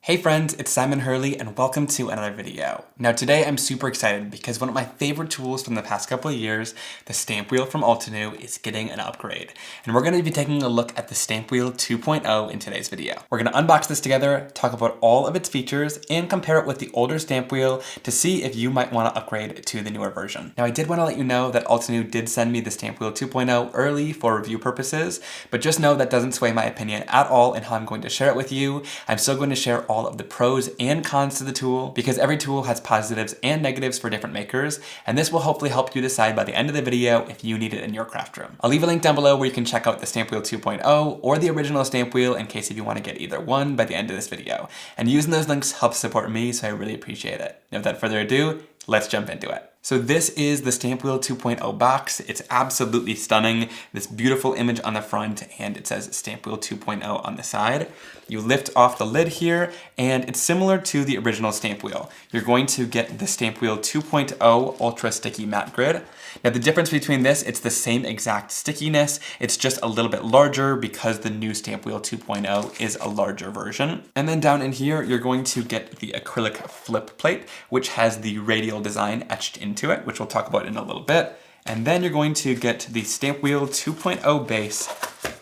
Hey friends, it's Simon Hurley and welcome to another video. Now today I'm super excited because one of my favorite tools from the past couple of years, the stamp wheel from Altenew, is getting an upgrade. And we're going to be taking a look at the stamp wheel 2.0 in today's video. We're going to unbox this together, talk about all of its features, and compare it with the older stamp wheel to see if you might want to upgrade to the newer version. Now I did want to let you know that Altenew did send me the stamp wheel 2.0 early for review purposes, but just know that doesn't sway my opinion at all in how I'm going to share it with you. I'm still going to share all of the pros and cons to the tool because every tool has positives and negatives for different makers, and this will hopefully help you decide by the end of the video if you need it in your craft room. I'll leave a link down below where you can check out the stamp wheel 2.0 or the original stamp wheel in case if you want to get either one by the end of this video. And using those links helps support me, so I really appreciate it. Now without further ado, let's jump into it. So this is the Stamp Wheel 2.0 box. It's absolutely stunning. This beautiful image on the front, and it says Stamp Wheel 2.0 on the side. You lift off the lid here, and it's similar to the original stamp wheel. You're going to get the Stamp Wheel 2.0 Ultra Sticky Matte Grid. Now the difference between this, it's the same exact stickiness, it's just a little bit larger because the new Stamp Wheel 2.0 is a larger version. And then down in here, you're going to get the acrylic flip plate, which has the radial design etched into it, which we'll talk about in a little bit. And then you're going to get the Stamp Wheel 2.0 base,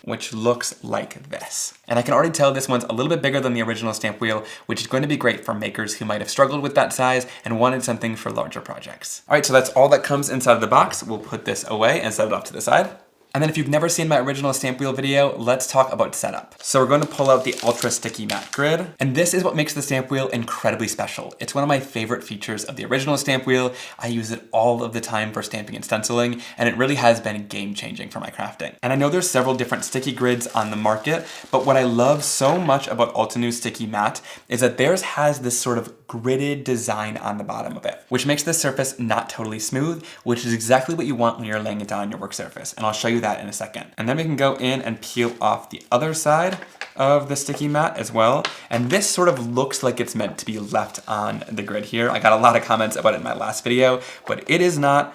which looks like this. And I can already tell this one's a little bit bigger than the original stamp wheel, which is going to be great for makers who might have struggled with that size and wanted something for larger projects. All right, so that's all that comes inside of the box. We'll put this away and set it off to the side. And then if you've never seen my original stamp wheel video, let's talk about setup. So we're going to pull out the Ultra Sticky Matte Grid, and this is what makes the stamp wheel incredibly special. It's one of my favorite features of the original stamp wheel. I use it all of the time for stamping and stenciling, and it really has been game-changing for my crafting. And I know there's several different sticky grids on the market, but what I love so much about Altenew Sticky Matte is that theirs has this sort of gridded design on the bottom of it, which makes the surface not totally smooth, which is exactly what you want when you're laying it down on your work surface. And I'll show you that in a second. And then we can go in and peel off the other side of the sticky mat as well. And this sort of looks like it's meant to be left on the grid here. I got a lot of comments about it in my last video, but it is not.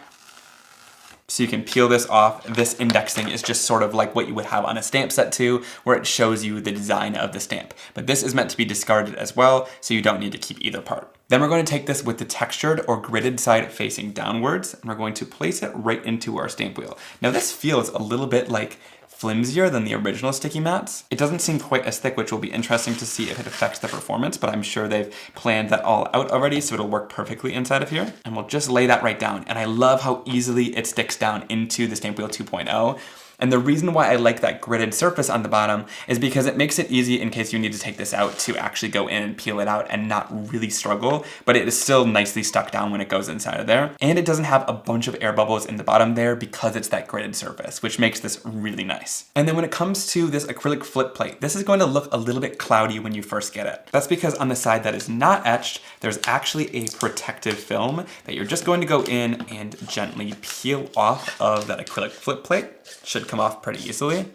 So you can peel this off. This indexing is just sort of like what you would have on a stamp set too, where it shows you the design of the stamp. But this is meant to be discarded as well, so you don't need to keep either part. Then we're going to take this with the textured or gridded side facing downwards, and we're going to place it right into our stamp wheel. Now this feels a little bit like flimsier than the original sticky mats. It doesn't seem quite as thick, which will be interesting to see if it affects the performance, but I'm sure they've planned that all out already, so it'll work perfectly inside of here. And we'll just lay that right down. And I love how easily it sticks down into the Stamp Wheel 2.0. And the reason why I like that gridded surface on the bottom is because it makes it easy in case you need to take this out to actually go in and peel it out and not really struggle, but it is still nicely stuck down when it goes inside of there. And it doesn't have a bunch of air bubbles in the bottom there because it's that gridded surface, which makes this really nice. And then when it comes to this acrylic flip plate, this is going to look a little bit cloudy when you first get it. That's because on the side that is not etched, there's actually a protective film that you're just going to go in and gently peel off of that acrylic flip plate. Should come off pretty easily.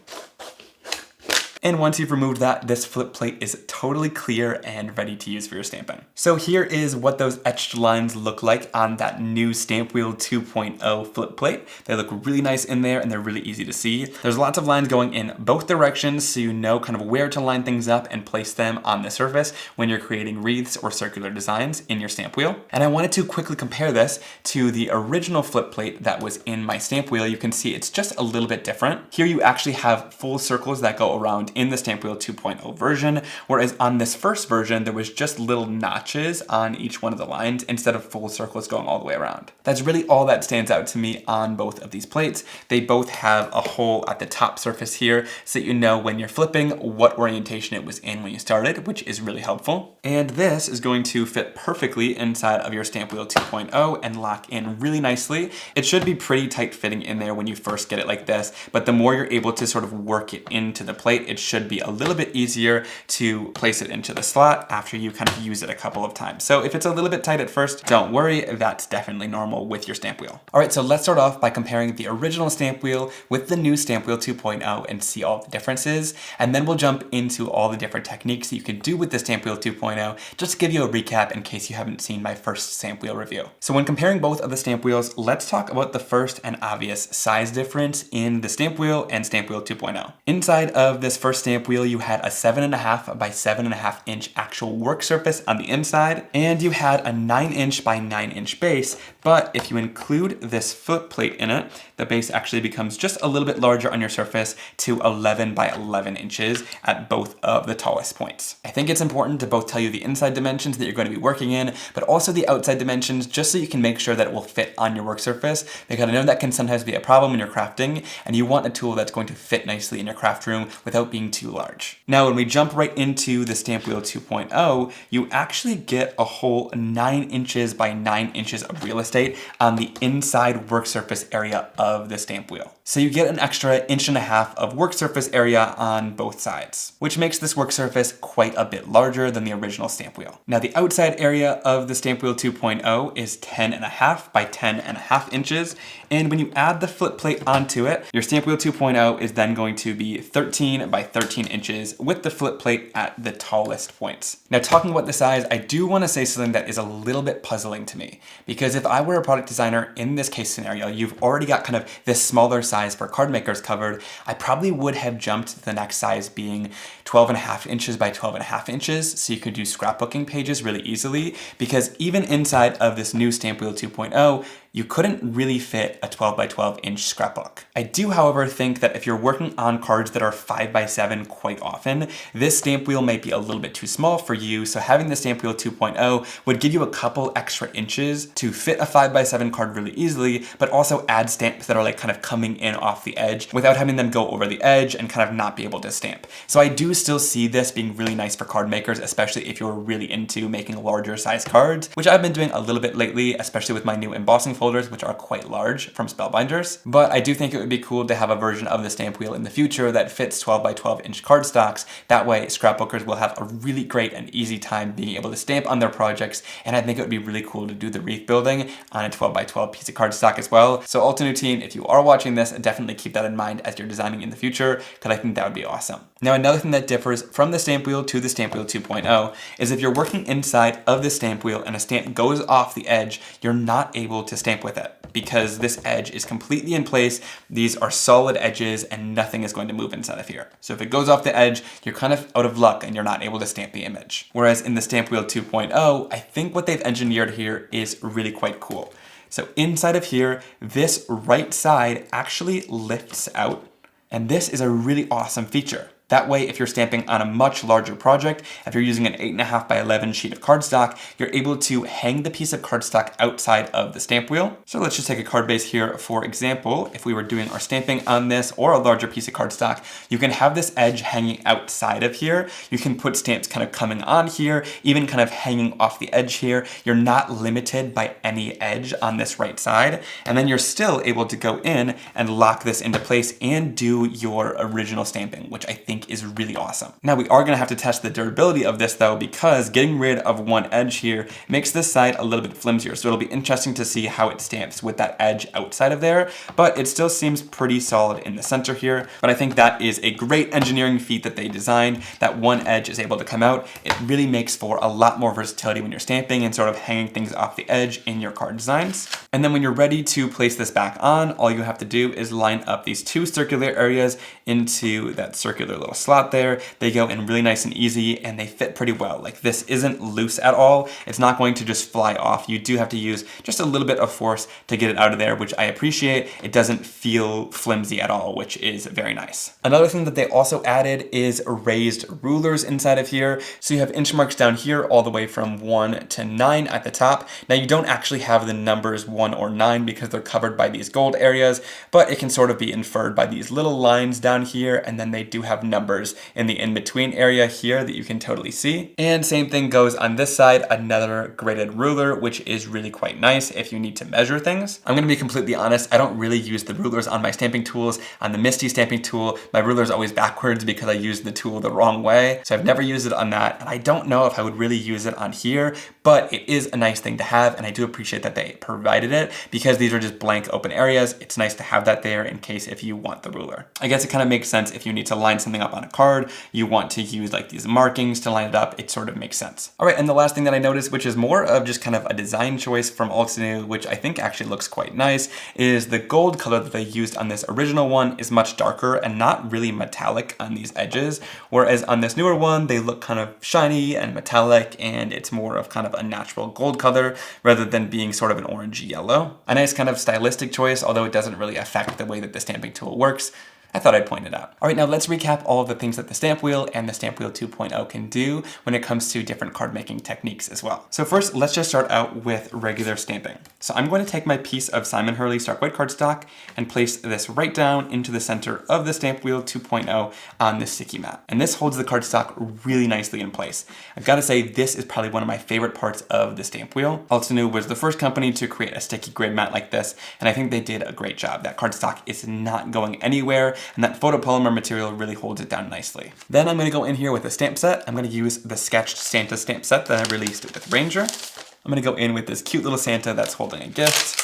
And once you've removed that, this flip plate is totally clear and ready to use for your stamping. So here is what those etched lines look like on that new Stamp Wheel 2.0 flip plate. They look really nice in there and they're really easy to see. There's lots of lines going in both directions, so you know kind of where to line things up and place them on the surface when you're creating wreaths or circular designs in your stamp wheel. And I wanted to quickly compare this to the original flip plate that was in my stamp wheel. You can see it's just a little bit different. Here you actually have full circles that go around in the Stamp Wheel 2.0 version, whereas on this first version, there was just little notches on each one of the lines instead of full circles going all the way around. That's really all that stands out to me on both of these plates. They both have a hole at the top surface here, so that you know when you're flipping what orientation it was in when you started, which is really helpful. And this is going to fit perfectly inside of your Stamp Wheel 2.0 and lock in really nicely. It should be pretty tight fitting in there when you first get it like this, but the more you're able to sort of work it into the plate, it should be a little bit easier to place it into the slot after you kind of use it a couple of times. So if it's a little bit tight at first, don't worry, that's definitely normal with your stamp wheel. All right, so let's start off by comparing the original stamp wheel with the new Stamp Wheel 2.0 and see all the differences. And then we'll jump into all the different techniques that you can do with the Stamp Wheel 2.0, just to give you a recap in case you haven't seen my first stamp wheel review. So when comparing both of the stamp wheels, let's talk about the first and obvious size difference in the stamp wheel and Stamp Wheel 2.0. Inside of this first stamp wheel, you had a 7.5 by 7.5 inch actual work surface on the inside, and you had a 9-inch by 9-inch base, but if you include this foot plate in it, the base actually becomes just a little bit larger on your surface to 11 by 11 inches at both of the tallest points. I think it's important to both tell you the inside dimensions that you're going to be working in, but also the outside dimensions, just so you can make sure that it will fit on your work surface, because I know that can sometimes be a problem when you're crafting, and you want a tool that's going to fit nicely in your craft room without being too large. Now, when we jump right into the StampWheel 2.0, you actually get a whole 9 inches by 9 inches of real estate on the inside work surface area of the stamp wheel. So you get an extra 1.5 inches of work surface area on both sides, which makes this work surface quite a bit larger than the original stamp wheel. Now, the outside area of the StampWheel 2.0 is 10.5 by 10.5 inches, and when you add the foot plate onto it, your StampWheel 2.0 is then going to be 13 by 13 inches with the foot plate at the tallest points. Now, talking about the size, I do want to say something that is a little bit puzzling to me, because if I were a product designer in this case scenario, you've already got kind of this smaller size for card makers covered, I probably would have jumped to the next size being 12.5 inches by 12.5 inches, so you could do scrapbooking pages really easily, because even inside of this new StampWheel 2.0, you couldn't really fit a 12 by 12 inch scrapbook. I do, however, think that if you're working on cards that are 5 by 7 quite often, this stamp wheel might be a little bit too small for you, so having the StampWheel 2.0 would give you a couple extra inches to fit a 5 by 7 card really easily, but also add stamps that are like kind of coming in off the edge without having them go over the edge and kind of not be able to stamp. So I do still see this being really nice for card makers, especially if you're really into making larger size cards, which I've been doing a little bit lately, especially with my new embossing folders, which are quite large from Spellbinders. But I do think it would be cool to have a version of the stamp wheel in the future that fits 12 by 12 inch cardstocks. That way scrapbookers will have a really great and easy time being able to stamp on their projects, and I think it would be really cool to do the wreath building on a 12 by 12 piece of cardstock as well. So Altenew team, if you are watching this, definitely keep that in mind as you're designing in the future, because I think that would be awesome. Now, another thing that differs from the stamp wheel to the StampWheel 2.0 is if you're working inside of the stamp wheel and a stamp goes off the edge, you're not able to stamp with it because this edge is completely in place. These are solid edges and nothing is going to move inside of here. So if it goes off the edge, you're kind of out of luck and you're not able to stamp the image. Whereas in the StampWheel 2.0, I think what they've engineered here is really quite cool. So inside of here, this right side actually lifts out, and this is a really awesome feature. That way, if you're stamping on a much larger project, if you're using an 8.5 by 11 sheet of cardstock, you're able to hang the piece of cardstock outside of the stamp wheel. So let's just take a card base here. For example, if we were doing our stamping on this or a larger piece of cardstock, you can have this edge hanging outside of here. You can put stamps kind of coming on here, even kind of hanging off the edge here. You're not limited by any edge on this right side. And then you're still able to go in and lock this into place and do your original stamping, which I think is really awesome. Now, we are going to have to test the durability of this though, because getting rid of one edge here makes this side a little bit flimsier. So it'll be interesting to see how it stamps with that edge outside of there, but it still seems pretty solid in the center here. But I think that is a great engineering feat that they designed, that one edge is able to come out. It really makes for a lot more versatility when you're stamping and sort of hanging things off the edge in your card designs. And then when you're ready to place this back on, all you have to do is line up these two circular areas into that circular little slot there. They go in really nice and easy and they fit pretty well. Like, this isn't loose at all. It's not going to just fly off. You do have to use just a little bit of force to get it out of there, which I appreciate. It doesn't feel flimsy at all, which is very nice. Another thing that they also added is raised rulers inside of here. So you have inch marks down here all the way from 1 to 9 at the top. Now, you don't actually have the numbers 1 or 9 because they're covered by these gold areas, but it can sort of be inferred by these little lines down here, and then they do have numbers in the in-between area here that you can totally see. And same thing goes on this side, another graded ruler, which is really quite nice if you need to measure things. I'm gonna be completely honest, I don't really use the rulers on my stamping tools. On the Misty stamping tool, my ruler is always backwards because I use the tool the wrong way. So I've never used it on that, and I don't know if I would really use it on here, but it is a nice thing to have, and I do appreciate that they provided it because these are just blank open areas. It's nice to have that there in case if you want the ruler. I guess it kind of makes sense if you need to line something up on a card, you want to use like these markings to line it up, it sort of makes sense. All right, and the last thing that I noticed, which is more of just kind of a design choice from Altenew, which I think actually looks quite nice, is the gold color that they used on this original one is much darker and not really metallic on these edges, whereas on this newer one, they look kind of shiny and metallic, and it's more of kind of a natural gold color rather than being sort of an orangey yellow. A nice kind of stylistic choice, although it doesn't really affect the way that the stamping tool works. I thought I'd point it out. All right, now let's recap all of the things that the stamp wheel and the stamp wheel 2.0 can do when it comes to different card making techniques as well. So first, let's just start out with regular stamping. So I'm going to take my piece of Simon Hurley Stark White cardstock and place this right down into the center of the stamp wheel 2.0 on this sticky mat. And this holds the cardstock really nicely in place. I've got to say, this is probably one of my favorite parts of the stamp wheel. Altenew was the first company to create a sticky grid mat like this, and I think they did a great job. That cardstock is not going anywhere, and that photopolymer material really holds it down nicely. Then I'm going to go in here with a stamp set. I'm going to use the sketched Santa stamp set that I released with Ranger. I'm going to go in with this cute little Santa that's holding a gift.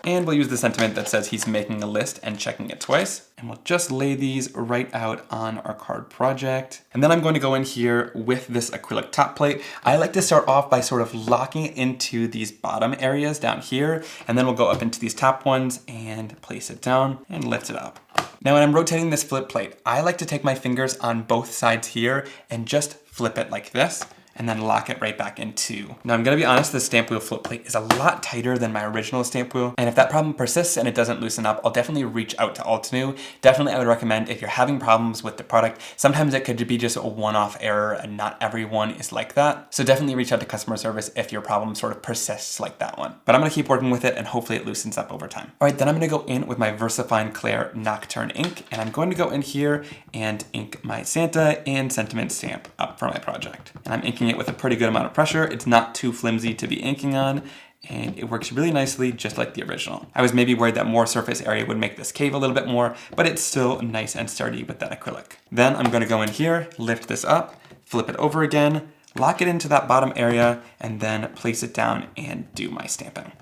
And we'll use the sentiment that says he's making a list and checking it twice. And we'll just lay these right out on our card project. And then I'm going to go in here with this acrylic top plate. I like to start off by sort of locking it into these bottom areas down here. And then we'll go up into these top ones and place it down and lift it up. Now when I'm rotating this flip plate, I like to take my fingers on both sides here and just flip it like this, and then lock it right back in two. Now I'm gonna be honest, the stamp wheel flip plate is a lot tighter than my original stamp wheel, and if that problem persists and it doesn't loosen up, I'll definitely reach out to Altenew. Definitely I would recommend, if you're having problems with the product, sometimes it could be just a one-off error and not everyone is like that. So definitely reach out to customer service if your problem sort of persists like that one. But I'm gonna keep working with it and hopefully it loosens up over time. All right, then I'm gonna go in with my VersaFine Clair Nocturne ink, and I'm going to go in here and ink my Santa and sentiment stamp up for my project. And I'm inking it with a pretty good amount of pressure. It's not too flimsy to be inking on, and it works really nicely just like the original. I was maybe worried that more surface area would make this cave a little bit more, but it's still nice and sturdy with that acrylic. Then I'm going to go in here, lift this up, flip it over again, lock it into that bottom area, and then place it down and do my stamping.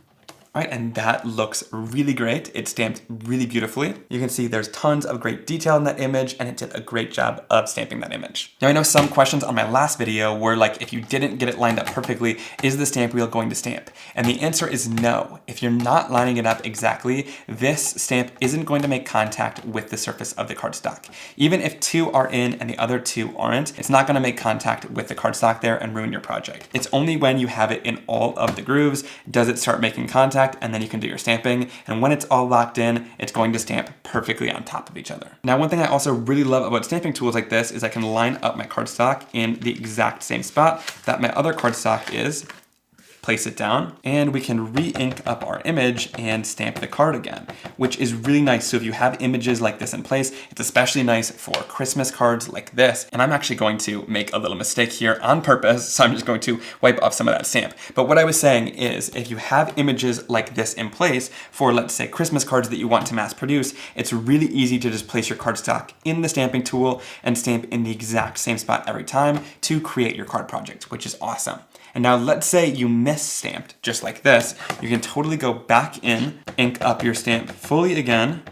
All right, and that looks really great. It's stamped really beautifully. You can see there's tons of great detail in that image, and it did a great job of stamping that image. Now I know some questions on my last video were like, if you didn't get it lined up perfectly, is the stamp wheel going to stamp? And the answer is no. If you're not lining it up exactly, this stamp isn't going to make contact with the surface of the cardstock. Even if two are in and the other two aren't, it's not gonna make contact with the cardstock there and ruin your project. It's only when you have it in all of the grooves does it start making contact, and then you can do your stamping. And when it's all locked in, it's going to stamp perfectly on top of each other. Now, one thing I also really love about stamping tools like this is I can line up my cardstock in the exact same spot that my other cardstock is, place it down, and we can re-ink up our image and stamp the card again, which is really nice. So if you have images like this in place, it's especially nice for Christmas cards like this. And I'm actually going to make a little mistake here on purpose, so I'm just going to wipe off some of that stamp. But what I was saying is, if you have images like this in place for, let's say, Christmas cards that you want to mass produce, it's really easy to just place your cardstock in the stamping tool and stamp in the exact same spot every time to create your card project, which is awesome. And now let's say you mis-stamped just like this. You can totally go back in, ink up your stamp fully again.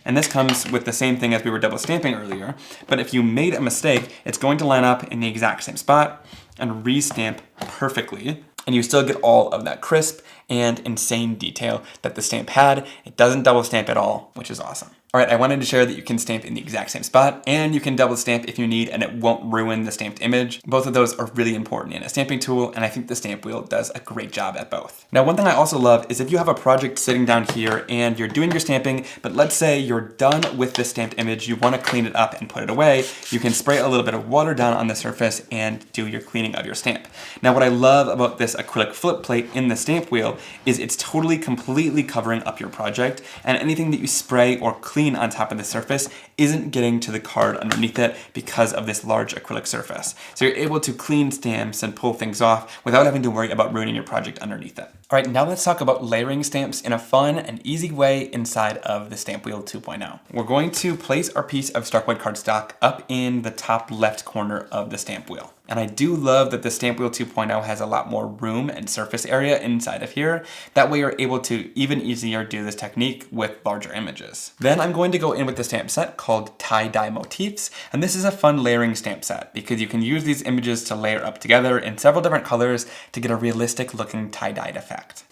And this comes with the same thing as we were double stamping earlier. But if you made a mistake, it's going to line up in the exact same spot and re-stamp perfectly. And you still get all of that crisp and insane detail that the stamp had. It doesn't double stamp at all, which is awesome. All right, I wanted to share that you can stamp in the exact same spot, and you can double stamp if you need, and it won't ruin the stamped image. Both of those are really important in a stamping tool, and I think the stamp wheel does a great job at both. Now, one thing I also love is if you have a project sitting down here and you're doing your stamping, but let's say you're done with the stamped image, you want to clean it up and put it away, you can spray a little bit of water down on the surface and do your cleaning of your stamp. Now, what I love about this acrylic flip plate in the stamp wheel is it's totally, completely covering up your project, and anything that you spray or clean on top of the surface isn't getting to the card underneath it because of this large acrylic surface. So you're able to clean stamps and pull things off without having to worry about ruining your project underneath it. All right, now let's talk about layering stamps in a fun and easy way inside of the Stamp Wheel 2.0. We're going to place our piece of Stark White cardstock up in the top left corner of the stamp wheel. And I do love that the STAMPWHEEL 2.0 has a lot more room and surface area inside of here. That way you're able to even easier do this technique with larger images. Then I'm going to go in with the stamp set called Tie-Dye Motifs. And this is a fun layering stamp set because you can use these images to layer up together in several different colors to get a realistic looking tie-dyed effect.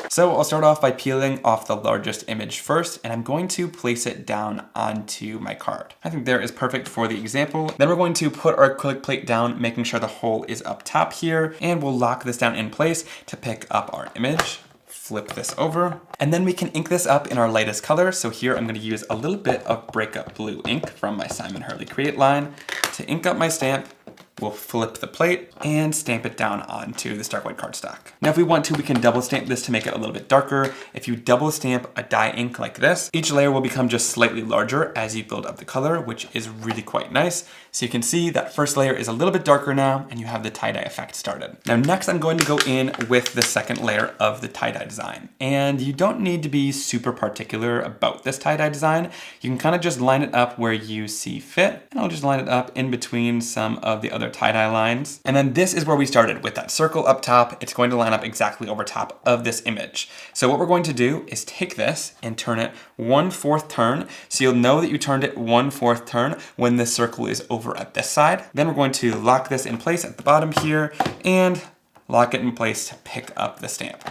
So I'll start off by peeling off the largest image first, and I'm going to place it down onto my card. I think there is perfect for the example. Then we're going to put our acrylic plate down, making sure the hole is up top here, and we'll lock this down in place to pick up our image. Flip this over, and then we can ink this up in our lightest color. So here I'm going to use a little bit of Breakup Blue ink from my Simon Hurley Create line to ink up my stamp. We'll flip the plate and stamp it down onto the stark white cardstock. Now if we want to, we can double stamp this to make it a little bit darker. If you double stamp a dye ink like this, each layer will become just slightly larger as you build up the color, which is really quite nice. So you can see that first layer is a little bit darker now, and you have the tie-dye effect started. Now next I'm going to go in with the second layer of the tie-dye design. And you don't need to be super particular about this tie-dye design. You can kind of just line it up where you see fit, and I'll just line it up in between some of the other tie-dye lines. And then this is where we started with that circle up top. It's going to line up exactly over top of this image. So what we're going to do is take this and turn it 1/4 turn. So you'll know that you turned it 1/4 turn when the circle is over at this side. Then we're going to lock this in place at the bottom here and lock it in place to pick up the stamp.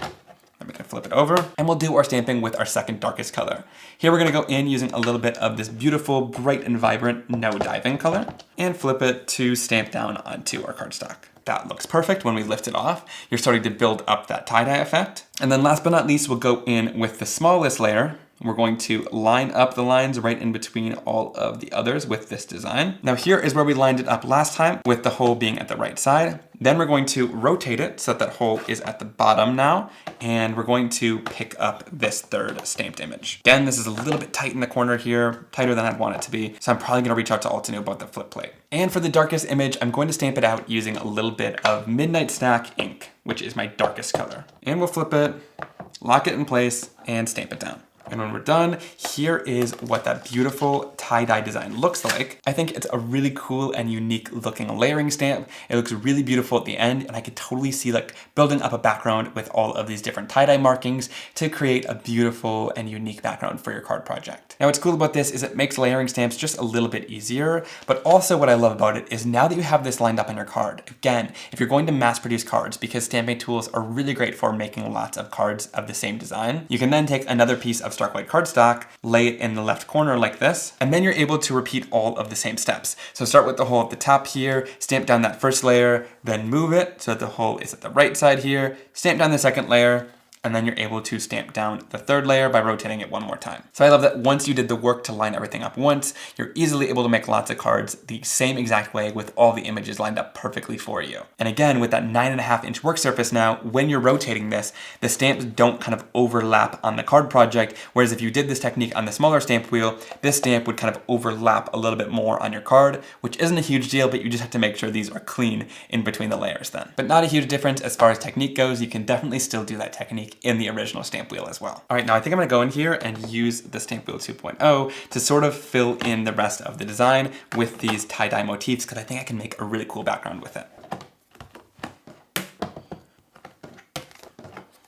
Then we can flip it over and we'll do our stamping with our second darkest color. Here we're going to go in using a little bit of this beautiful, bright and vibrant No Diving color and flip it to stamp down onto our cardstock. That looks perfect when we lift it off. You're starting to build up that tie-dye effect. And then last but not least, we'll go in with the smallest layer. We're going to line up the lines right in between all of the others with this design. Now here is where we lined it up last time with the hole being at the right side. Then we're going to rotate it so that that hole is at the bottom now. And we're going to pick up this third stamped image. Again, this is a little bit tight in the corner here, tighter than I'd want it to be. So I'm probably gonna reach out to Altenew about the flip plate. And for the darkest image, I'm going to stamp it out using a little bit of Midnight Snack ink, which is my darkest color. And we'll flip it, lock it in place, and stamp it down. And when we're done, here is what that beautiful tie-dye design looks like. I think it's a really cool and unique looking layering stamp. It looks really beautiful at the end, and I could totally see like building up a background with all of these different tie-dye markings to create a beautiful and unique background for your card project. Now what's cool about this is it makes layering stamps just a little bit easier, but also what I love about it is now that you have this lined up on your card, again, if you're going to mass produce cards, because stamping tools are really great for making lots of cards of the same design, you can then take another piece of stark white cardstock, lay it in the left corner like this, and then you're able to repeat all of the same steps. So start with the hole at the top here, stamp down that first layer, then move it so that the hole is at the right side here, stamp down the second layer, and then you're able to stamp down the third layer by rotating it one more time. So I love that once you did the work to line everything up once, you're easily able to make lots of cards the same exact way with all the images lined up perfectly for you. And again, with that 9.5-inch work surface now, when you're rotating this, the stamps don't kind of overlap on the card project, whereas if you did this technique on the smaller stamp wheel, this stamp would kind of overlap a little bit more on your card, which isn't a huge deal, but you just have to make sure these are clean in between the layers then. But not a huge difference as far as technique goes. You can definitely still do that technique in the original stamp wheel as well. All right, now I think I'm gonna go in here and use the STAMPWHEEL 2.0 to sort of fill in the rest of the design with these tie-dye motifs, because I think I can make a really cool background with it.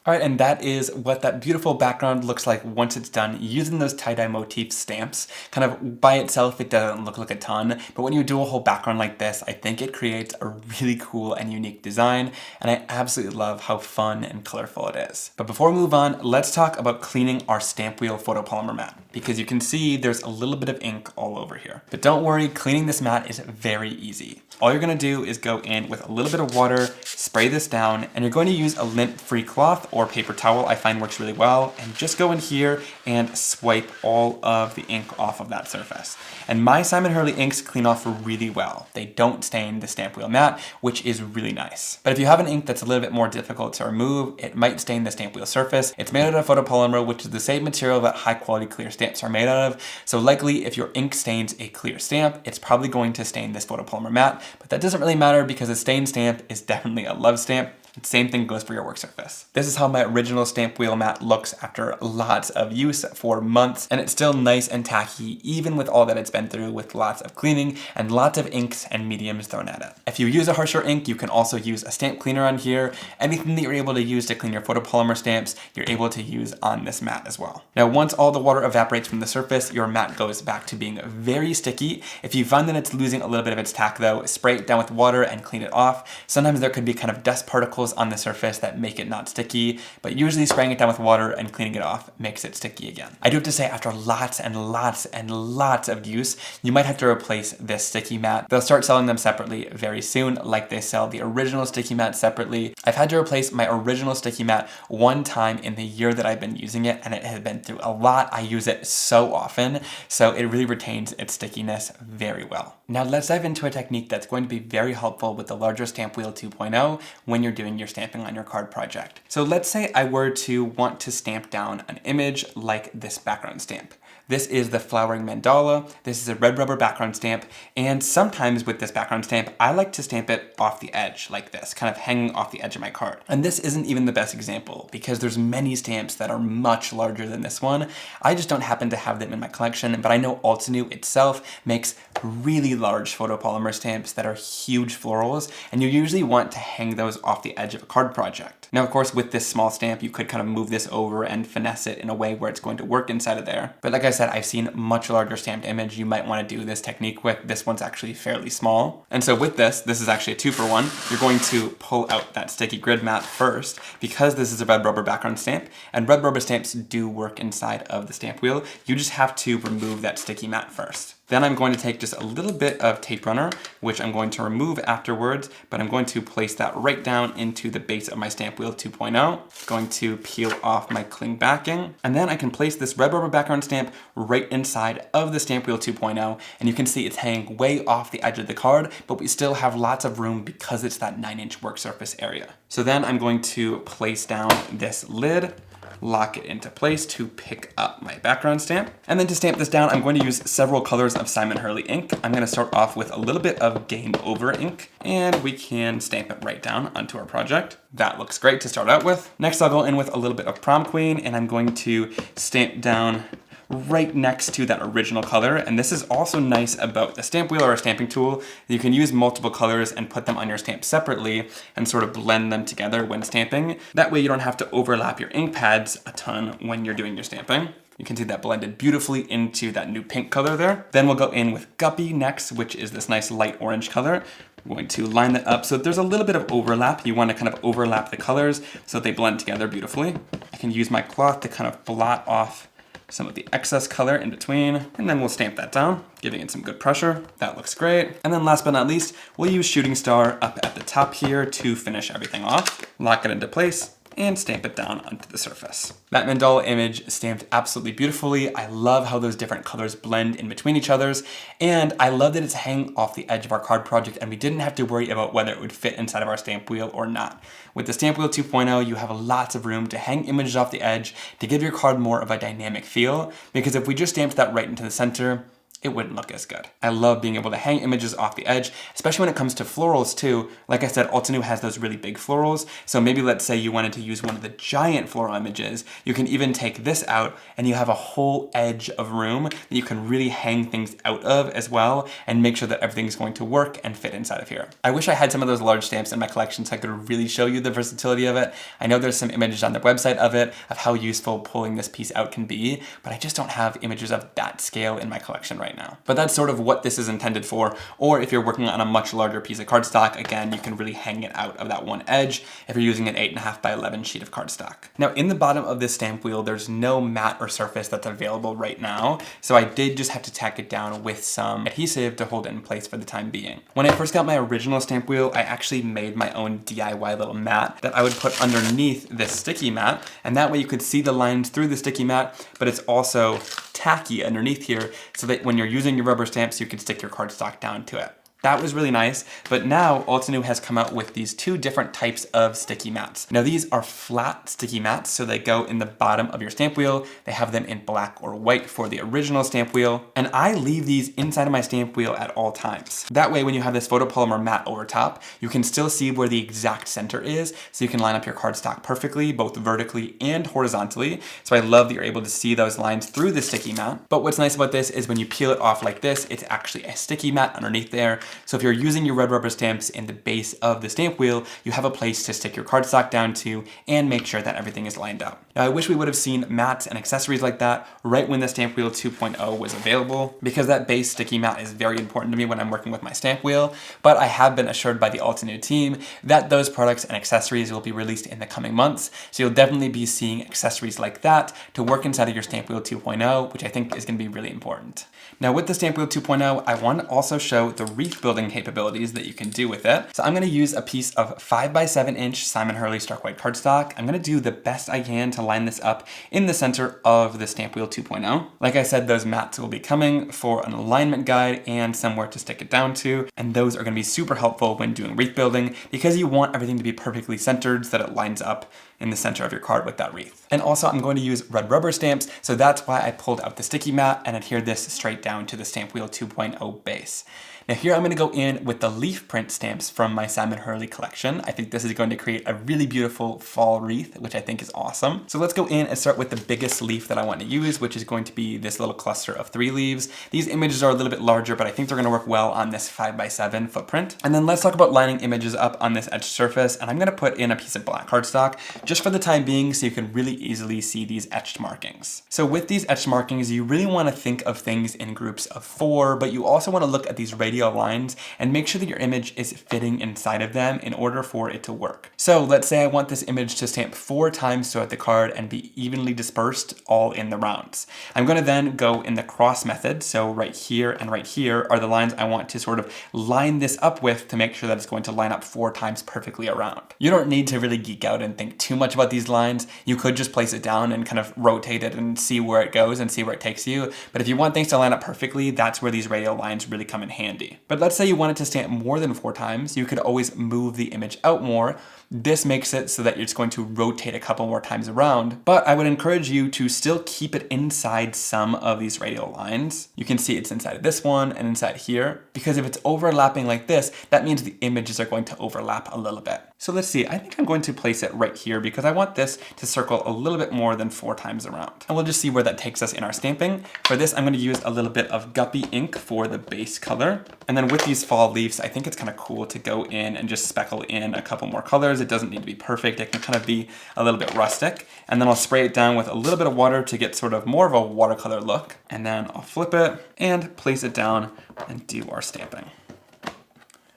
All right, and that is what that beautiful background looks like once it's done using those tie-dye motif stamps. Kind of by itself, it doesn't look like a ton, but when you do a whole background like this, I think it creates a really cool and unique design, and I absolutely love how fun and colorful it is. But before we move on, let's talk about cleaning our stamp wheel photopolymer mat, because you can see there's a little bit of ink all over here. But don't worry, cleaning this mat is very easy. All you're gonna do is go in with a little bit of water, spray this down, and you're going to use a lint-free cloth or paper towel. I find works really well, and just go in here and swipe all of the ink off of that surface. And my Simon Hurley inks clean off really well. They don't stain the stamp wheel mat, which is really nice. But if you have an ink that's a little bit more difficult to remove, it might stain the stamp wheel surface. It's made out of photopolymer, which is the same material that high quality clear stamps are made out of. So likely if your ink stains a clear stamp, it's probably going to stain this photopolymer mat, but that doesn't really matter because a stained stamp is definitely a love stamp. Same thing goes for your work surface. This is how my original stamp wheel mat looks after lots of use for months, and it's still nice and tacky even with all that it's been through, with lots of cleaning and lots of inks and mediums thrown at it. If you use a harsher ink, you can also use a stamp cleaner on here. Anything that you're able to use to clean your photopolymer stamps, you're able to use on this mat as well. Now, once all the water evaporates from the surface, your mat goes back to being very sticky. If you find that it's losing a little bit of its tack though, spray it down with water and clean it off. Sometimes there could be kind of dust particles on the surface that make it not sticky, but usually spraying it down with water and cleaning it off makes it sticky again. I do have to say, after lots and lots and lots of use, you might have to replace this sticky mat. They'll start selling them separately very soon, like they sell the original sticky mat separately. I've had to replace my original sticky mat one time in the year that I've been using it, and it has been through a lot. I use it so often, so it really retains its stickiness very well. Now let's dive into a technique that's going to be very helpful with the larger STAMPWHEEL 2.0 when you're doing your stamping on your card project. So let's say I were to want to stamp down an image like this background stamp. This is the flowering mandala. This is a red rubber background stamp, and sometimes with this background stamp, I like to stamp it off the edge like this, kind of hanging off the edge of my card. And this isn't even the best example because there's many stamps that are much larger than this one. I just don't happen to have them in my collection, but I know Altenew itself makes really large photopolymer stamps that are huge florals, and you usually want to hang those off the edge of a card project. Now, of course, with this small stamp, you could kind of move this over and finesse it in a way where it's going to work inside of there. But like I said, I've seen much larger stamped image you might want to do this technique with. This one's actually fairly small. And so with this is actually a 2-for-1. You're going to pull out that sticky grid mat first because this is a red rubber background stamp, and red rubber stamps do work inside of the stamp wheel. You just have to remove that sticky mat first. Then I'm going to take just a little bit of tape runner, which I'm going to remove afterwards, but I'm going to place that right down into the base of my STAMPWHEEL 2.0. Going to peel off my cling backing, and then I can place this red rubber background stamp right inside of the STAMPWHEEL 2.0, and you can see it's hanging way off the edge of the card, but we still have lots of room because it's that 9-inch work surface area. So then I'm going to place down this lid, lock it into place to pick up my background stamp. And then to stamp this down, I'm going to use several colors of Simon Hurley ink. I'm going to start off with a little bit of Game Over ink, and we can stamp it right down onto our project. That looks great to start out with. Next, I'll go in with a little bit of Prom Queen, and I'm going to stamp down right next to that original color. And this is also nice about the stamp wheel or a stamping tool. You can use multiple colors and put them on your stamp separately and sort of blend them together when stamping. That way you don't have to overlap your ink pads a ton when you're doing your stamping. You can see that blended beautifully into that new pink color there. Then we'll go in with Guppy next, which is this nice light orange color. I'm going to line that up so there's a little bit of overlap. You want to kind of overlap the colors so they blend together beautifully. I can use my cloth to kind of blot off some of the excess color in between, and then we'll stamp that down, giving it some good pressure. That looks great. And then last but not least, we'll use Shooting Star up at the top here to finish everything off. Lock it into place and stamp it down onto the surface. That mandala image stamped absolutely beautifully. I love how those different colors blend in between each other's, and I love that it's hanging off the edge of our card project and we didn't have to worry about whether it would fit inside of our stamp wheel or not. With the STAMPWHEEL 2.0, you have lots of room to hang images off the edge to give your card more of a dynamic feel, because if we just stamped that right into the center, it wouldn't look as good. I love being able to hang images off the edge, especially when it comes to florals too. Like I said, Altenew has those really big florals, so maybe let's say you wanted to use one of the giant floral images, you can even take this out and you have a whole edge of room that you can really hang things out of as well and make sure that everything's going to work and fit inside of here. I wish I had some of those large stamps in my collection so I could really show you the versatility of it. I know there's some images on the website of it, of how useful pulling this piece out can be, but I just don't have images of that scale in my collection right now. But that's sort of what this is intended for, or if you're working on a much larger piece of cardstock, again, you can really hang it out of that one edge if you're using an 8.5 by 11 sheet of cardstock. Now in the bottom of this stamp wheel, there's no mat or surface that's available right now, so I did just have to tack it down with some adhesive to hold it in place for the time being. When I first got my original stamp wheel, I actually made my own DIY little mat that I would put underneath this sticky mat, and that way you could see the lines through the sticky mat, but it's also tacky underneath here so that when you're using your rubber stamps, you can stick your cardstock down to it. That was really nice, but now Altenew has come out with these two different types of sticky mats. Now these are flat sticky mats, so they go in the bottom of your stamp wheel. They have them in black or white for the original stamp wheel, and I leave these inside of my stamp wheel at all times. That way when you have this photopolymer mat over top, you can still see where the exact center is, so you can line up your cardstock perfectly, both vertically and horizontally. So I love that you're able to see those lines through the sticky mat. But what's nice about this is when you peel it off like this, it's actually a sticky mat underneath there. So if you're using your red rubber stamps in the base of the stamp wheel, you have a place to stick your cardstock down to and make sure that everything is lined up. Now I wish we would have seen mats and accessories like that right when the StampWheel 2.0 was available, because that base sticky mat is very important to me when I'm working with my stamp wheel, but I have been assured by the Altenew team that those products and accessories will be released in the coming months, so you'll definitely be seeing accessories like that to work inside of your StampWheel 2.0, which I think is going to be really important. Now with the StampWheel 2.0, I want to also show the wreath building capabilities that you can do with it. So I'm going to use a piece of 5x7 inch Simon Hurley Stark White cardstock. I'm going to do the best I can to line this up in the center of the StampWheel 2.0. Like I said, those mats will be coming for an alignment guide and somewhere to stick it down to, and those are going to be super helpful when doing wreath building because you want everything to be perfectly centered so that it lines up in the center of your card with that wreath. And also I'm going to use red rubber stamps, so that's why I pulled out the sticky mat and adhered this straight down to the StampWheel 2.0 base. Now here I'm going to go in with the leaf print stamps from my Simon Hurley collection. I think this is going to create a really beautiful fall wreath, which I think is awesome. So let's go in and start with the biggest leaf that I want to use, which is going to be this little cluster of 3 leaves. These images are a little bit larger, but I think they're going to work well on this 5x7 footprint. And then let's talk about lining images up on this etched surface, and I'm going to put in a piece of black cardstock just for the time being so you can really easily see these etched markings. So with these etched markings, you really want to think of things in groups of 4, but you also want to look at these radial lines and make sure that your image is fitting inside of them in order for it to work. So let's say I want this image to stamp 4 times throughout the card and be evenly dispersed all in the rounds. I'm going to then go in the cross method, so right here and right here are the lines I want to sort of line this up with to make sure that it's going to line up 4 times perfectly around. You don't need to really geek out and think too much about these lines. You could just place it down and kind of rotate it and see where it goes and see where it takes you. But if you want things to line up perfectly, that's where these radial lines really come in handy. But let's say you want it to stamp more than 4 times, you could always move the image out more. This makes it so that it's going to rotate a couple more times around, but I would encourage you to still keep it inside some of these radial lines. You can see it's inside of this one and inside here, because if it's overlapping like this, that means the images are going to overlap a little bit. So let's see, I think I'm going to place it right here because I want this to circle a little bit more than 4 times around. And we'll just see where that takes us in our stamping. For this, I'm going to use a little bit of Guppy ink for the base color. And then with these fall leaves, I think it's kind of cool to go in and just speckle in a couple more colors. It doesn't need to be perfect. It can kind of be a little bit rustic. And then I'll spray it down with a little bit of water to get sort of more of a watercolor look. And then I'll flip it and place it down and do our stamping.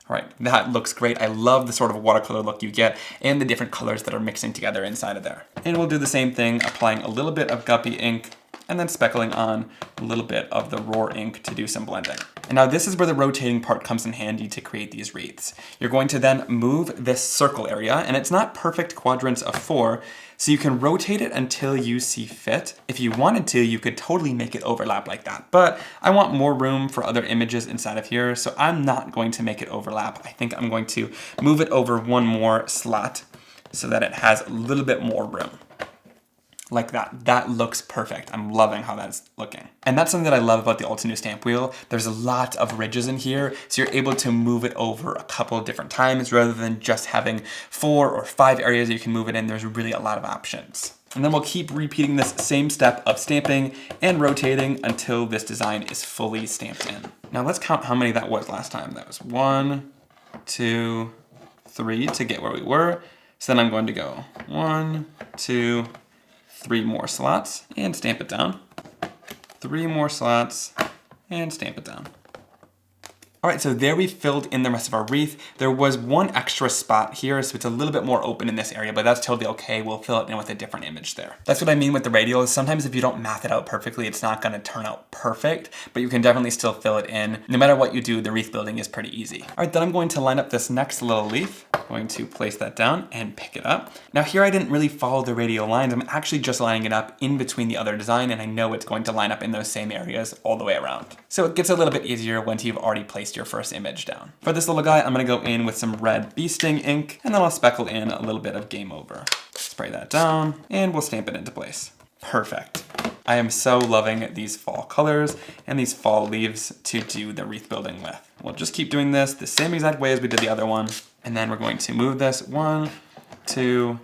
All right, that looks great. I love the sort of watercolor look you get and the different colors that are mixing together inside of there. And we'll do the same thing, applying a little bit of Guppy ink and then speckling on a little bit of the Roar ink to do some blending. And now this is where the rotating part comes in handy to create these wreaths. You're going to then move this circle area, and it's not perfect quadrants of 4, so you can rotate it until you see fit. If you wanted to, you could totally make it overlap like that, but I want more room for other images inside of here, so I'm not going to make it overlap. I think I'm going to move it over one more slot so that it has a little bit more room. Like that. That looks perfect. I'm loving how that's looking. And that's something that I love about the Altenew stamp wheel. There's a lot of ridges in here, so you're able to move it over a couple of different times rather than just having 4 or 5 areas you can move it in. There's really a lot of options. And then we'll keep repeating this same step of stamping and rotating until this design is fully stamped in. Now let's count how many that was last time. That was 1, 2, 3 to get where we were. So then I'm going to go 1, 2, 3 more slots and stamp it down. 3 more slots and stamp it down. All right, so there we filled in the rest of our wreath. There was one extra spot here, so it's a little bit more open in this area, but that's totally okay. We'll fill it in with a different image there. That's what I mean with the radials. Sometimes if you don't math it out perfectly, it's not gonna turn out perfect, but you can definitely still fill it in. No matter what you do, the wreath building is pretty easy. All right, then I'm going to line up this next little leaf. Going to place that down and pick it up. Now here I didn't really follow the radial lines. I'm actually just lining it up in between the other design, and I know it's going to line up in those same areas all the way around. So it gets a little bit easier once you've already placed your first image down. For this little guy, I'm gonna go in with some red bee sting ink, and then I'll speckle in a little bit of Game Over. Spray that down, and we'll stamp it into place. Perfect. I am so loving these fall colors and these fall leaves to do the wreath building with. We'll just keep doing this the same exact way as we did the other one. And then we're going to move this 1, 2,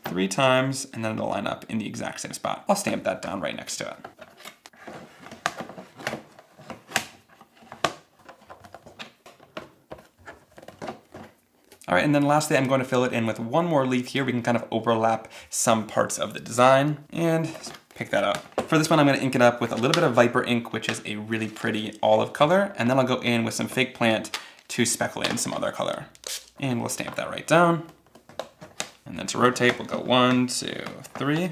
3 times, and then it'll line up in the exact same spot. I'll stamp that down right next to it. All right, and then lastly, I'm going to fill it in with one more leaf here. We can kind of overlap some parts of the design and pick that up. For this one, I'm gonna ink it up with a little bit of Viper ink, which is a really pretty olive color, and then I'll go in with some fake plant to speckle in some other color. And we'll stamp that right down. And then to rotate, we'll go 1, 2, 3.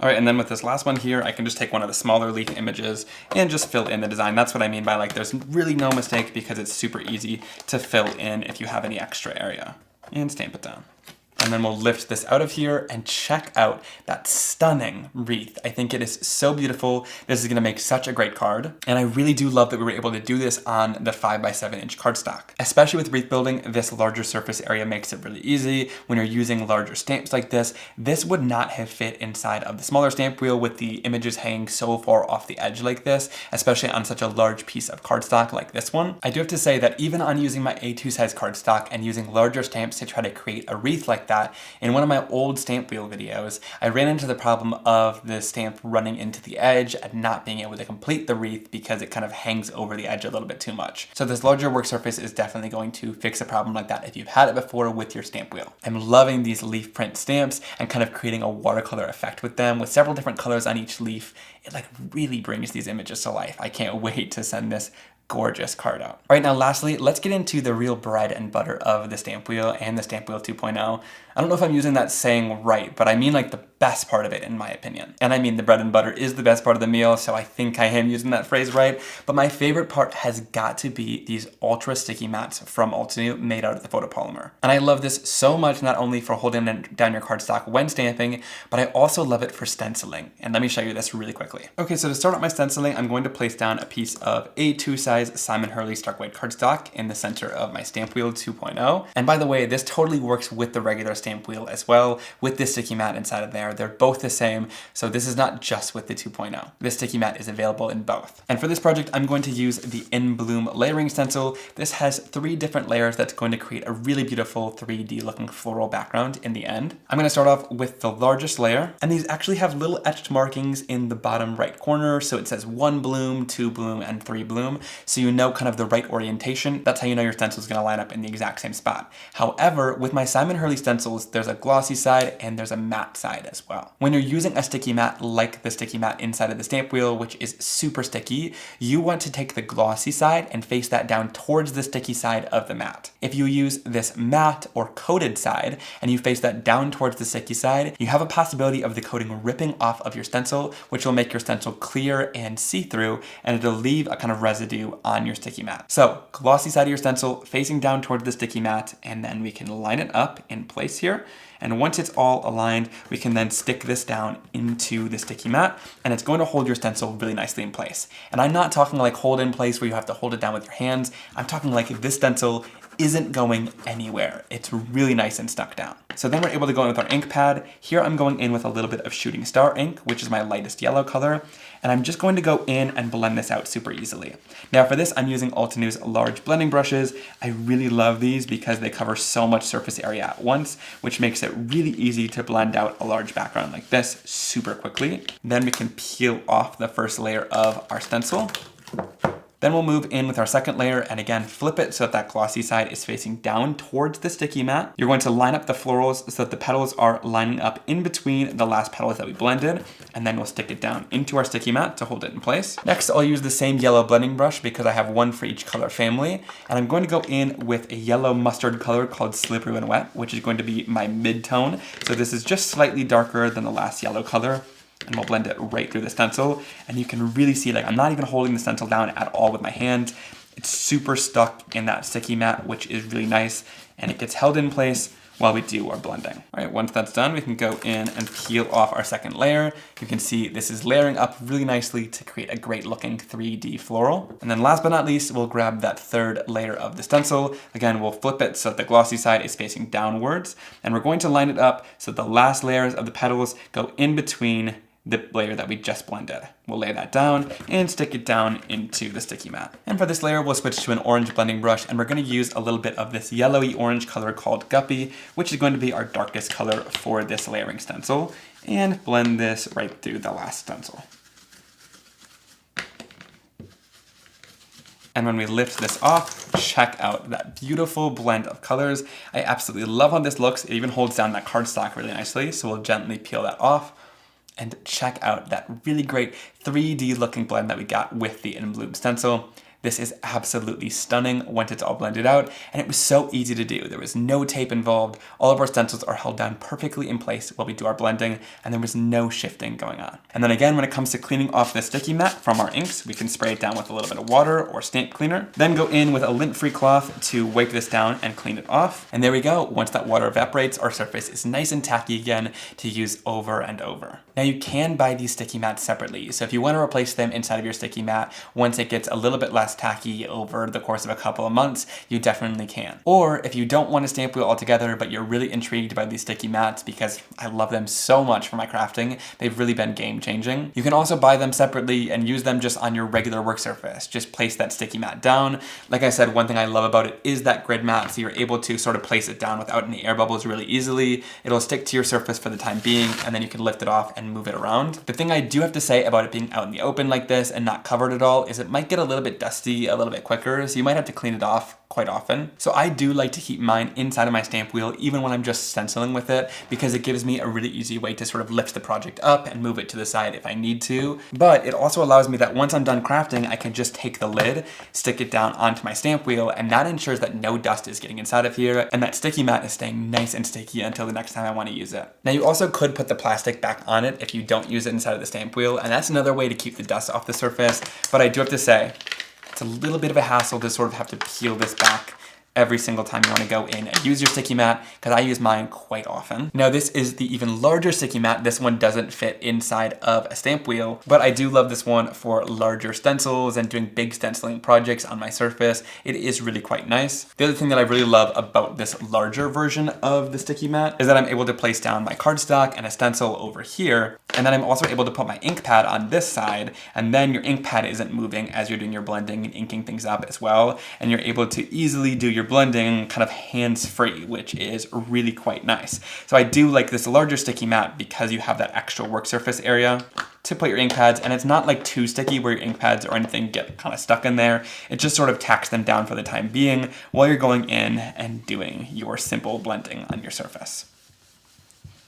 All right, and then with this last one here, I can just take one of the smaller leaf images and just fill in the design. That's what I mean by like, there's really no mistake because it's super easy to fill in if you have any extra area. And stamp it down. And then we'll lift this out of here and check out that stunning wreath. I think it is so beautiful. This is gonna make such a great card. And I really do love that we were able to do this on the 5x7 cardstock. Especially with wreath building, this larger surface area makes it really easy. When you're using larger stamps like this would not have fit inside of the smaller stamp wheel with the images hanging so far off the edge like this, especially on such a large piece of cardstock like this one. I do have to say that even on using my A2 size cardstock and using larger stamps to try to create a wreath like that, in one of my old stamp wheel videos, I ran into the problem of the stamp running into the edge and not being able to complete the wreath because it kind of hangs over the edge a little bit too much. So this larger work surface is definitely going to fix a problem like that if you've had it before with your stamp wheel. I'm loving these leaf print stamps and kind of creating a watercolor effect with them with several different colors on each leaf. It like really brings these images to life. I can't wait to send this gorgeous card out. All right, now lastly, let's get into the real bread and butter of the stamp wheel and the stamp wheel 2.0. I don't know if I'm using that saying right, but I mean like the best part of it in my opinion. And I mean the bread and butter is the best part of the meal, so I think I am using that phrase right. But my favorite part has got to be these ultra sticky mats from Altenew made out of the photopolymer. And I love this so much, not only for holding down your cardstock when stamping, but I also love it for stenciling. And let me show you this really quickly. Okay, so to start out my stenciling, I'm going to place down a piece of A2 size Simon Hurley stark white cardstock in the center of my stamp wheel 2.0. And by the way, this totally works with the regular stamp wheel as well, with this sticky mat inside of there. They're both the same, so this is not just with the 2.0. This sticky mat is available in both. And for this project, I'm going to use the In Bloom layering stencil. This has 3 different layers that's going to create a really beautiful 3D looking floral background in the end. I'm gonna start off with the largest layer, and these actually have little etched markings in the bottom right corner, so it says 1 bloom, 2 bloom, and 3 bloom, so you know kind of the right orientation. That's how you know your stencil is gonna line up in the exact same spot. However, with my Simon Hurley stencils, there's a glossy side and there's a matte side as well. When you're using a sticky mat like the sticky mat inside of the stamp wheel, which is super sticky, you want to take the glossy side and face that down towards the sticky side of the mat. If you use this matte or coated side and you face that down towards the sticky side, you have a possibility of the coating ripping off of your stencil, which will make your stencil clear and see-through, and it'll leave a kind of residue on your sticky mat. So glossy side of your stencil facing down towards the sticky mat, and then we can line it up in place here. And once it's all aligned, we can then stick this down into the sticky mat, and it's going to hold your stencil really nicely in place. And I'm not talking like hold in place where you have to hold it down with your hands. I'm talking like this stencil isn't going anywhere. It's really nice and stuck down. So then we're able to go in with our ink pad. Here I'm going in with a little bit of Shooting Star ink, which is my lightest yellow color. And I'm just going to go in and blend this out super easily. Now for this, I'm using Altenew's large blending brushes. I really love these because they cover so much surface area at once, which makes it really easy to blend out a large background like this super quickly. Then we can peel off the first layer of our stencil. Then we'll move in with our second layer and again flip it so that that glossy side is facing down towards the sticky mat. You're going to line up the florals so that the petals are lining up in between the last petals that we blended, and then we'll stick it down into our sticky mat to hold it in place. Next, I'll use the same yellow blending brush because I have one for each color family, and I'm going to go in with a yellow mustard color called Slippery When Wet, which is going to be my mid-tone. So this is just slightly darker than the last yellow color. And we'll blend it right through the stencil. And you can really see, like, I'm not even holding the stencil down at all with my hand. it's super stuck in that sticky mat, which is really nice, and it gets held in place while we do our blending. All right, once that's done, we can go in and peel off our second layer. You can see this is layering up really nicely to create a great looking 3D floral. And then last but not least, we'll grab that third layer of the stencil. Again, we'll flip it so that the glossy side is facing downwards, and we're going to line it up so the last layers of the petals go in between the layer that we just blended. We'll lay that down and stick it down into the sticky mat. And for this layer, we'll switch to an orange blending brush, and we're gonna use a little bit of this yellowy orange color called Guppy, which is going to be our darkest color for this layering stencil, and blend this right through the last stencil. And when we lift this off, check out that beautiful blend of colors. I absolutely love how this looks. It even holds down that cardstock really nicely, so we'll gently peel that off. And check out that really great 3D looking blend that we got with the In Bloom stencil. This is absolutely stunning once it's all blended out, and it was so easy to do. There was no tape involved. All of our stencils are held down perfectly in place while we do our blending, and there was no shifting going on. And then again, when it comes to cleaning off the sticky mat from our inks, we can spray it down with a little bit of water or stamp cleaner, then go in with a lint-free cloth to wipe this down and clean it off. And there we go. Once that water evaporates, our surface is nice and tacky again to use over and over. Now you can buy these sticky mats separately, so if you want to replace them inside of your sticky mat, once it gets a little bit less tacky over the course of a couple of months, you definitely can. Or if you don't want a stamp wheel altogether, but you're really intrigued by these sticky mats because I love them so much for my crafting, they've really been game changing. You can also buy them separately and use them just on your regular work surface. Just place that sticky mat down. Like I said, one thing I love about it is that grid mat, so you're able to sort of place it down without any air bubbles really easily. It'll stick to your surface for the time being, and then you can lift it off and move it around. The thing I do have to say about it being out in the open like this and not covered at all is it might get a little bit dusty a little bit quicker, so you might have to clean it off quite often. So I do like to keep mine inside of my stamp wheel even when I'm just stenciling with it, because it gives me a really easy way to sort of lift the project up and move it to the side if I need to. But it also allows me that once I'm done crafting, I can just take the lid, stick it down onto my stamp wheel, and that ensures that no dust is getting inside of here, and that sticky mat is staying nice and sticky until the next time I want to use it. Now you also could put the plastic back on it if you don't use it inside of the stamp wheel, and that's another way to keep the dust off the surface. But I do have to say, it's a little bit of a hassle to sort of have to peel this back every single time you want to go in and use your sticky mat, because I use mine quite often. Now this is the even larger sticky mat. This one doesn't fit inside of a stamp wheel, but I do love this one for larger stencils and doing big stenciling projects on my surface. It is really quite nice. The other thing that I really love about this larger version of the sticky mat is that I'm able to place down my cardstock and a stencil over here, and then I'm also able to put my ink pad on this side, and then your ink pad isn't moving as you're doing your blending and inking things up as well, and you're able to easily do your blending kind of hands-free, which is really quite nice. So I do like this larger sticky mat because you have that extra work surface area to put your ink pads, and it's not like too sticky where your ink pads or anything get kind of stuck in there. It just sort of tacks them down for the time being while you're going in and doing your simple blending on your surface.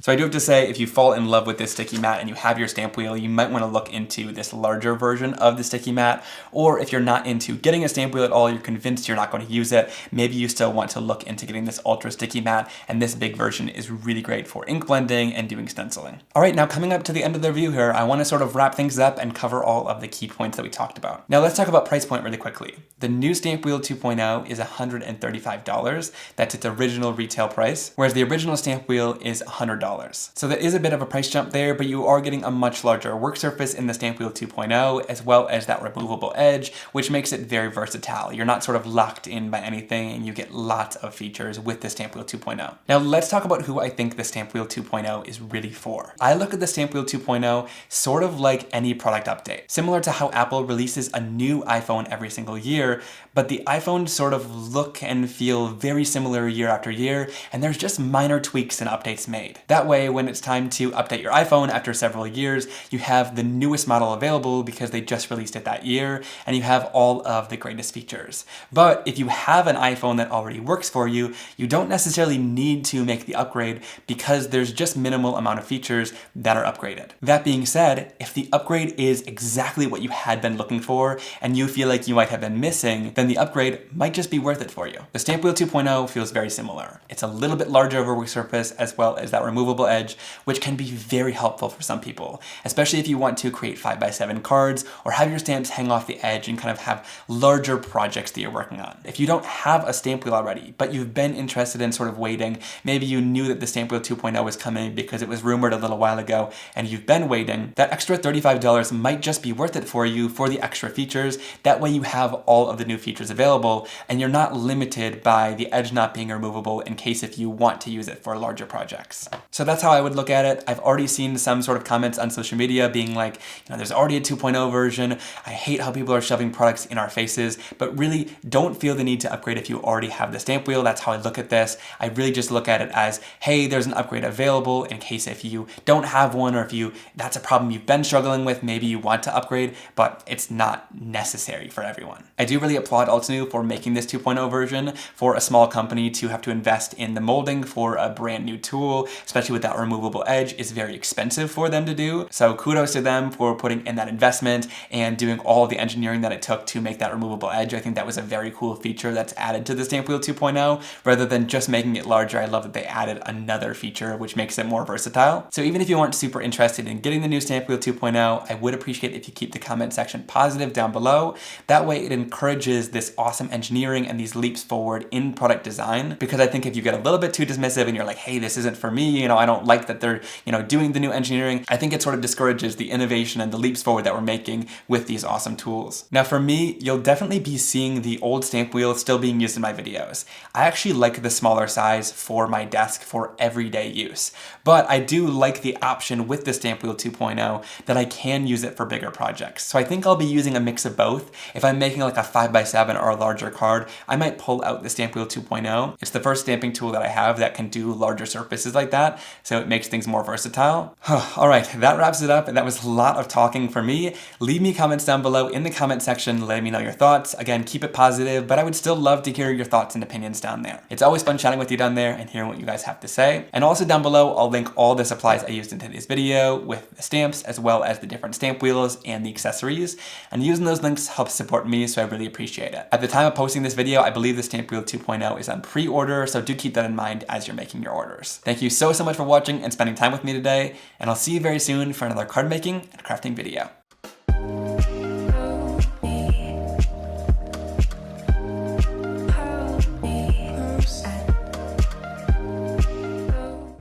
So I do have to say, if you fall in love with this sticky mat and you have your stamp wheel, you might want to look into this larger version of the sticky mat. Or if you're not into getting a stamp wheel at all, you're convinced you're not going to use it, maybe you still want to look into getting this ultra sticky mat, and this big version is really great for ink blending and doing stenciling. All right, now coming up to the end of the review here, I want to sort of wrap things up and cover all of the key points that we talked about. Now let's talk about price point really quickly. The new StampWheel 2.0 is $135. That's its original retail price, whereas the original stamp wheel is $100. So there is a bit of a price jump there, but you are getting a much larger work surface in the StampWheel 2.0, as well as that removable edge, which makes it very versatile. You're not sort of locked in by anything, and you get lots of features with the StampWheel 2.0. Now let's talk about who I think the StampWheel 2.0 is really for. I look at the StampWheel 2.0 sort of like any product update. Similar to how Apple releases a new iPhone every single year, but the iPhones sort of look and feel very similar year after year, and there's just minor tweaks and updates made. That way, when it's time to update your iPhone after several years, you have the newest model available because they just released it that year, and you have all of the greatest features. But if you have an iPhone that already works for you, you don't necessarily need to make the upgrade because there's just minimal amount of features that are upgraded. That being said, if the upgrade is exactly what you had been looking for and you feel like you might have been missing, then the upgrade might just be worth it for you. The StampWheel 2.0 feels very similar. It's a little bit larger of a work surface, as well as that removable removable edge, which can be very helpful for some people, especially if you want to create 5x7 cards or have your stamps hang off the edge and kind of have larger projects that you're working on. If you don't have a stamp wheel already, but you've been interested in sort of waiting, maybe you knew that the Stamp Wheel 2.0 was coming because it was rumored a little while ago and you've been waiting, that extra $35 might just be worth it for you for the extra features. That way you have all of the new features available and you're not limited by the edge not being removable in case if you want to use it for larger projects. So that's how I would look at it. I've already seen some sort of comments on social media being like, there's already a 2.0 version. I hate how people are shoving products in our faces, but really don't feel the need to upgrade if you already have the stamp wheel. That's how I look at this. I really just look at it as, hey, there's an upgrade available in case if you don't have one or if that's a problem you've been struggling with, maybe you want to upgrade, but it's not necessary for everyone. I do really applaud Altenew for making this 2.0 version. For a small company to have to invest in the molding for a brand new tool, especially with that removable edge, is very expensive for them to do. So kudos to them for putting in that investment and doing all of the engineering that it took to make that removable edge. I think that was a very cool feature that's added to the Stamp Wheel 2.0 rather than just making it larger. I love that they added another feature which makes it more versatile. So even if you aren't super interested in getting the new Stamp Wheel 2.0, I would appreciate if you keep the comment section positive down below. That way it encourages this awesome engineering and these leaps forward in product design, because I think if you get a little bit too dismissive and you're like, hey, this isn't for me, I don't like that they're, doing the new engineering, I think it sort of discourages the innovation and the leaps forward that we're making with these awesome tools. Now for me, you'll definitely be seeing the old stamp wheel still being used in my videos. I actually like the smaller size for my desk for everyday use, but I do like the option with the Stamp Wheel 2.0 that I can use it for bigger projects. So I think I'll be using a mix of both. If I'm making like a 5x7 or a larger card, I might pull out the Stamp Wheel 2.0. It's the first stamping tool that I have that can do larger surfaces like that, so it makes things more versatile. All right, that wraps it up. That was a lot of talking for me. Leave me comments down below in the comment section, letting me know your thoughts. Again, keep it positive, but I would still love to hear your thoughts and opinions down there. It's always fun chatting with you down there and hearing what you guys have to say. And also down below, I'll link all the supplies I used in today's video with the stamps, as well as the different stamp wheels and the accessories. And using those links helps support me, so I really appreciate it. At the time of posting this video, I believe the Stamp Wheel 2.0 is on pre-order, so do keep that in mind as you're making your orders. Thank you so much for watching and spending time with me today, and I'll see you very soon for another card making and crafting video.